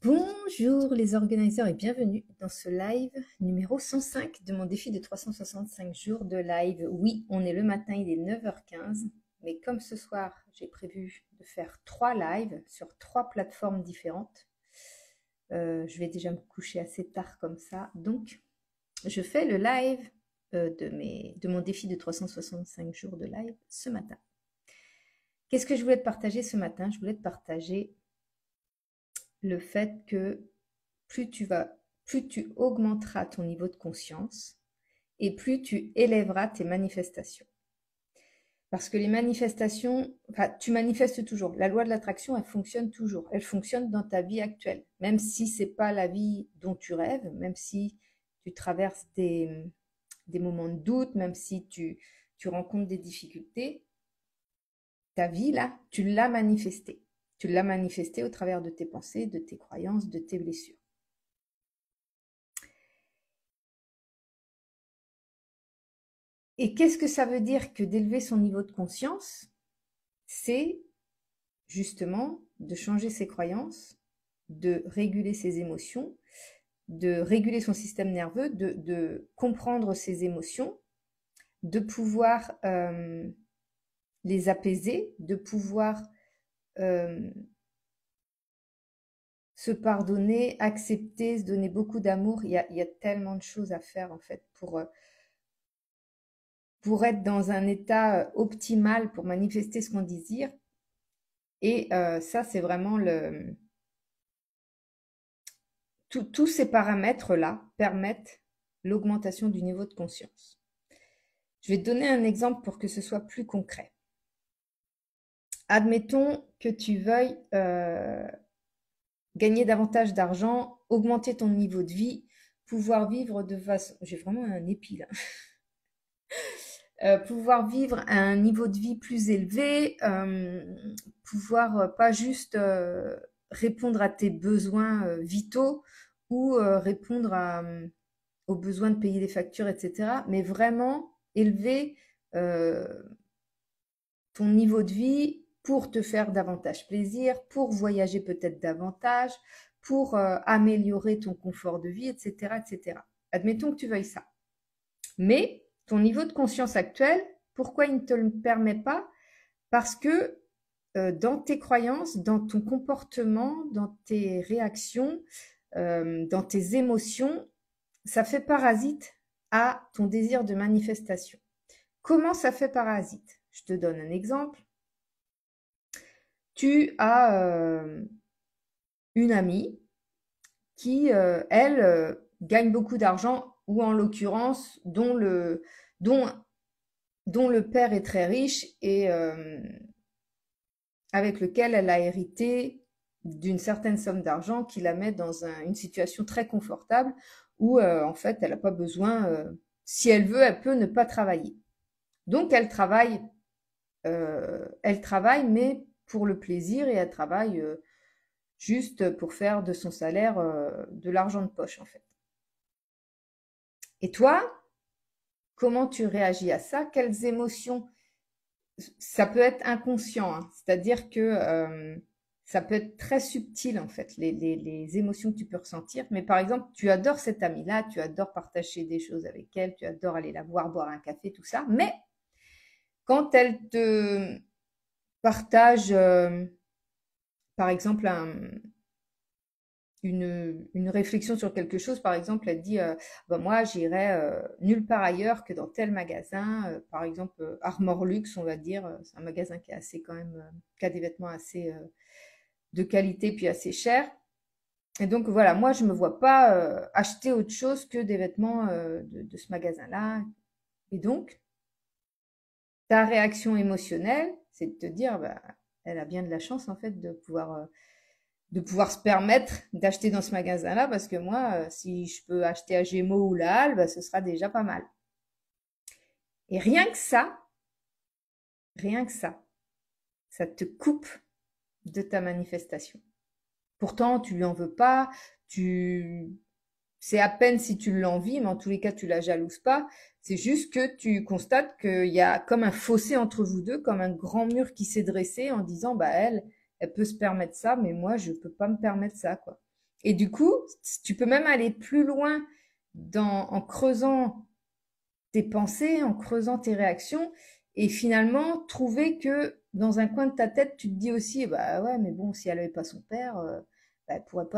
Bonjour les organisateurs et bienvenue dans ce live numéro 105 de mon défi de 365 jours de live. Oui, on est le matin, il est 9h15, mais comme ce soir, j'ai prévu de faire 3 lives sur 3 plateformes différentes. Je vais déjà me coucher assez tard comme ça, donc je fais le live de mon défi de 365 jours de live ce matin. Qu'est-ce que je voulais te partager ce matin? Je voulais te partager le fait que plus tu augmenteras ton niveau de conscience et plus tu élèveras tes manifestations. Parce que les manifestations, tu manifestes toujours. La loi de l'attraction, elle fonctionne toujours. Elle fonctionne dans ta vie actuelle. Même si c'est pas la vie dont tu rêves, même si tu traverses des moments de doute, même si tu rencontres des difficultés, ta vie, là, tu l'as manifestée. Tu l'as manifestée au travers de tes pensées, de tes croyances, de tes blessures. Et qu'est-ce que ça veut dire que d'élever son niveau de conscience? C'est justement de changer ses croyances, de réguler ses émotions, de réguler son système nerveux, de comprendre ses émotions, de pouvoir les apaiser, de pouvoir se pardonner, accepter, se donner beaucoup d'amour. Il y a tellement de choses à faire en fait pour être dans un état optimal, pour manifester ce qu'on désire. Et ça, c'est vraiment tous ces paramètres-là permettent l'augmentation du niveau de conscience. Je vais te donner un exemple pour que ce soit plus concret. Admettons que tu veuilles gagner davantage d'argent, augmenter ton niveau de vie, pouvoir vivre de façon... J'ai vraiment un épi là. Pouvoir vivre à un niveau de vie plus élevé, pouvoir pas juste répondre à tes besoins vitaux ou répondre aux besoins de payer des factures, etc. Mais vraiment élever ton niveau de vie pour te faire davantage plaisir, pour voyager peut-être davantage, pour améliorer ton confort de vie, etc., etc. Admettons que tu veuilles ça. Mais ton niveau de conscience actuel, pourquoi il ne te le permet pas? Parce que dans tes croyances, dans ton comportement, dans tes réactions, dans tes émotions, ça fait parasite à ton désir de manifestation. Comment ça fait parasite? Je te donne un exemple. Tu as une amie qui, elle, gagne beaucoup d'argent, ou en l'occurrence, dont le père est très riche et avec lequel elle a hérité d'une certaine somme d'argent qui la met dans une situation très confortable où en fait elle n'a pas besoin, si elle veut, elle peut ne pas travailler. Donc elle travaille mais pour le plaisir, et elle travaille juste pour faire de son salaire de l'argent de poche en fait. Et toi, comment tu réagis à ça? Quelles émotions? Ça peut être inconscient, hein. C'est-à-dire que ça peut être très subtil en fait, les émotions que tu peux ressentir. Mais par exemple, tu adores cette amie-là, tu adores partager des choses avec elle, tu adores aller la voir, boire un café, tout ça. Mais quand elle te partage, par exemple, une réflexion sur quelque chose, par exemple, elle dit moi j'irai nulle part ailleurs que dans tel magasin, par exemple Armor Luxe, on va dire, c'est un magasin qui est assez quand même, qui a des vêtements assez de qualité puis assez chers. Et donc voilà, moi je me vois pas acheter autre chose que des vêtements de ce magasin-là. Et donc ta réaction émotionnelle, c'est de te dire elle a bien de la chance en fait de pouvoir se permettre d'acheter dans ce magasin-là, parce que moi, si je peux acheter à Gémeaux ou la Halle, ce sera déjà pas mal. Et rien que ça te coupe de ta manifestation. Pourtant, tu lui en veux pas, c'est à peine si tu l'envies, mais en tous les cas, tu la jalouses pas. C'est juste que tu constates qu'il y a comme un fossé entre vous deux, comme un grand mur qui s'est dressé en disant, elle peut se permettre ça, mais moi, je peux pas me permettre ça, quoi. Et du coup, tu peux même aller plus loin en creusant tes pensées, en creusant tes réactions, et finalement trouver que dans un coin de ta tête, tu te dis aussi, bah ouais, mais bon, si elle n'avait pas son père, bah, elle pourrait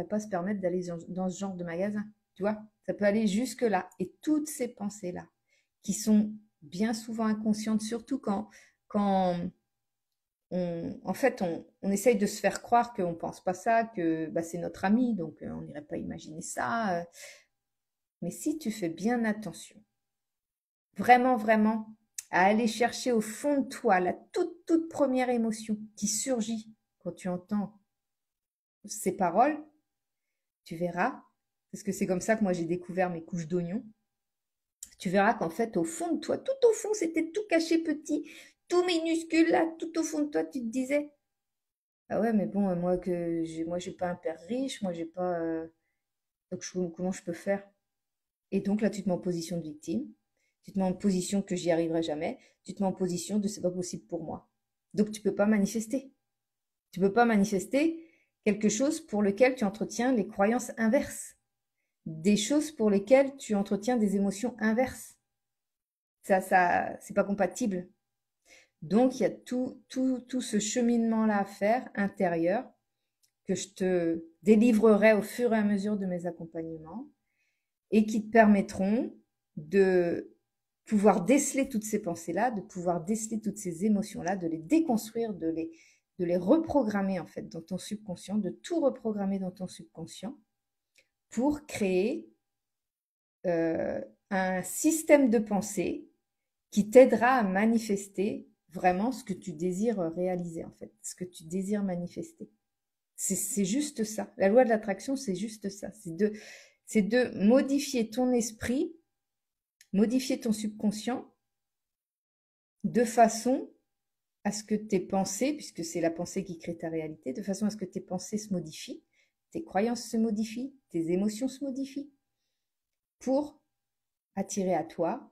pas se permettre d'aller dans ce genre de magasin. Tu vois, ça peut aller jusque là. Et toutes ces pensées-là, qui sont bien souvent inconscientes, surtout quand en fait, on essaye de se faire croire qu'on pense pas ça, que bah, c'est notre ami, donc on n'irait pas imaginer ça. Mais si tu fais bien attention, vraiment, vraiment, à aller chercher au fond de toi la toute première émotion qui surgit quand tu entends ces paroles, tu verras, parce que c'est comme ça que moi j'ai découvert mes couches d'oignons, tu verras qu'en fait, au fond de toi, tout au fond, c'était tout caché petit, tout minuscule là, tout au fond de toi, tu te disais, ah ouais, mais bon, moi j'ai pas un père riche, moi j'ai pas, donc comment je peux faire? Et donc là, tu te mets en position de victime, tu te mets en position que j'y arriverai jamais, tu te mets en position de c'est pas possible pour moi. Donc tu peux pas manifester. Tu peux pas manifester quelque chose pour lequel tu entretiens les croyances inverses, des choses pour lesquelles tu entretiens des émotions inverses. C'est pas compatible. Donc il y a tout ce cheminement-là à faire intérieur que je te délivrerai au fur et à mesure de mes accompagnements et qui te permettront de pouvoir déceler toutes ces pensées-là, de pouvoir déceler toutes ces émotions-là, de les déconstruire, de les reprogrammer en fait dans ton subconscient, de tout reprogrammer dans ton subconscient pour créer un système de pensée qui t'aidera à manifester vraiment ce que tu désires réaliser en fait, ce que tu désires manifester. C'est juste ça. La loi de l'attraction, c'est juste ça. C'est de modifier ton esprit, modifier ton subconscient de façon à ce que tes pensées, puisque c'est la pensée qui crée ta réalité, de façon à ce que tes pensées se modifient, tes croyances se modifient, tes émotions se modifient, pour attirer à toi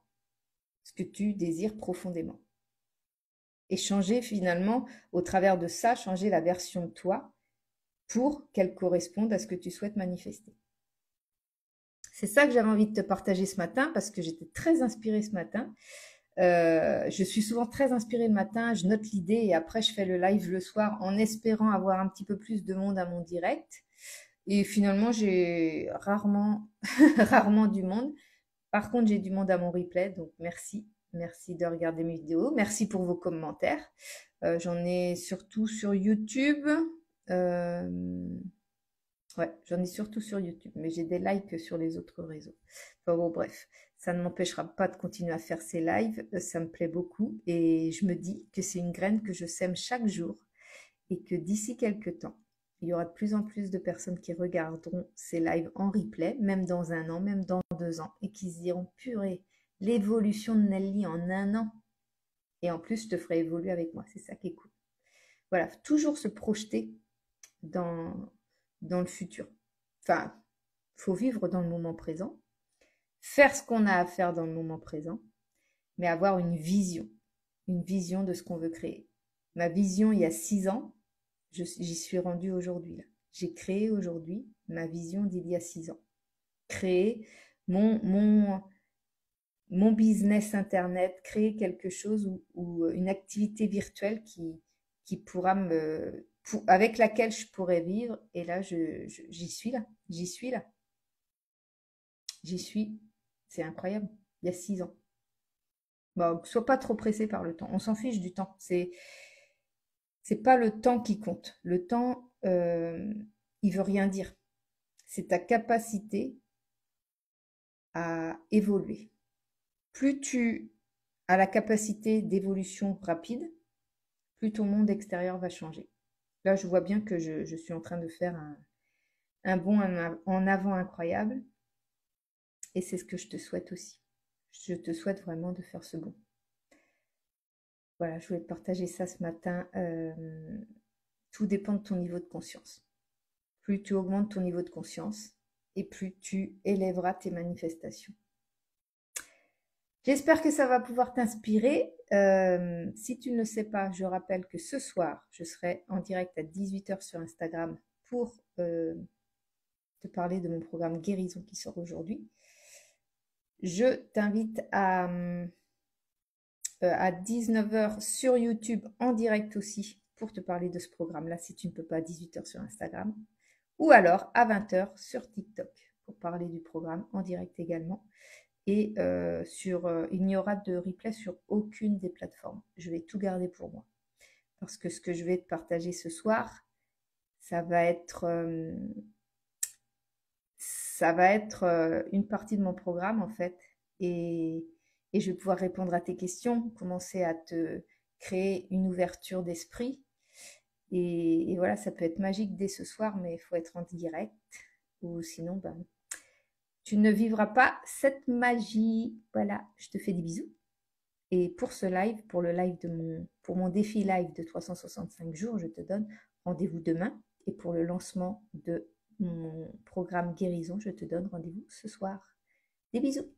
ce que tu désires profondément. Et changer finalement, au travers de ça, changer la version de toi pour qu'elle corresponde à ce que tu souhaites manifester. C'est ça que j'avais envie de te partager ce matin parce que j'étais très inspirée ce matin. Je suis souvent très inspirée le matin, je note l'idée et après je fais le live le soir en espérant avoir un petit peu plus de monde à mon direct. Et finalement, j'ai rarement, rarement du monde. Par contre, j'ai du monde à mon replay, donc merci. Merci de regarder mes vidéos. Merci pour vos commentaires. J'en ai surtout sur YouTube. Ouais, j'en ai surtout sur YouTube, mais j'ai des likes sur les autres réseaux. Enfin bon, bref, ça ne m'empêchera pas de continuer à faire ces lives. Ça me plaît beaucoup et je me dis que c'est une graine que je sème chaque jour et que d'ici quelques temps, il y aura de plus en plus de personnes qui regarderont ces lives en replay, même dans un an, même dans 2 ans, et qui se diront, purée, l'évolution de Nelly en un an. Et en plus, je te ferai évoluer avec moi. C'est ça qui est cool. Voilà, toujours se projeter dans le futur. Enfin, faut vivre dans le moment présent, faire ce qu'on a à faire dans le moment présent, mais avoir une vision de ce qu'on veut créer. Ma vision il y a 6 ans, j'y suis rendue aujourd'hui. J'ai créé aujourd'hui ma vision d'il y a 6 ans. Créer mon business internet, créer quelque chose ou une activité virtuelle qui pourra avec laquelle je pourrais vivre. Et là, j'y suis là. J'y suis là. J'y suis. C'est incroyable. Il y a 6 ans. Bon, sois pas trop pressé par le temps. On s'en fiche du temps. C'est pas le temps qui compte. Le temps, il veut rien dire. C'est ta capacité à évoluer. Plus tu as la capacité d'évolution rapide, plus ton monde extérieur va changer. Là, je vois bien que je suis en train de faire un bond en avant incroyable. Et c'est ce que je te souhaite aussi. Je te souhaite vraiment de faire ce bond. Voilà, je voulais te partager ça ce matin. Tout dépend de ton niveau de conscience. Plus tu augmentes ton niveau de conscience et plus tu élèveras tes manifestations. J'espère que ça va pouvoir t'inspirer. Si tu ne le sais pas, je rappelle que ce soir, je serai en direct à 18 h sur Instagram pour te parler de mon programme Guérison qui sort aujourd'hui. Je t'invite à 19 h sur YouTube en direct aussi pour te parler de ce programme-là si tu ne peux pas à 18 h sur Instagram. Ou alors à 20 h sur TikTok pour parler du programme en direct également. Et il n'y aura de replay sur aucune des plateformes. Je vais tout garder pour moi. Parce que ce que je vais te partager ce soir, ça va être une partie de mon programme en fait. Et je vais pouvoir répondre à tes questions, commencer à te créer une ouverture d'esprit. Et voilà, ça peut être magique dès ce soir, mais il faut être en direct. Ou sinon, ben, tu ne vivras pas cette magie. Voilà, je te fais des bisous. Et pour ce live, pour mon défi live de 365 jours, je te donne rendez-vous demain. Et pour le lancement de mon programme guérison, je te donne rendez-vous ce soir. Des bisous.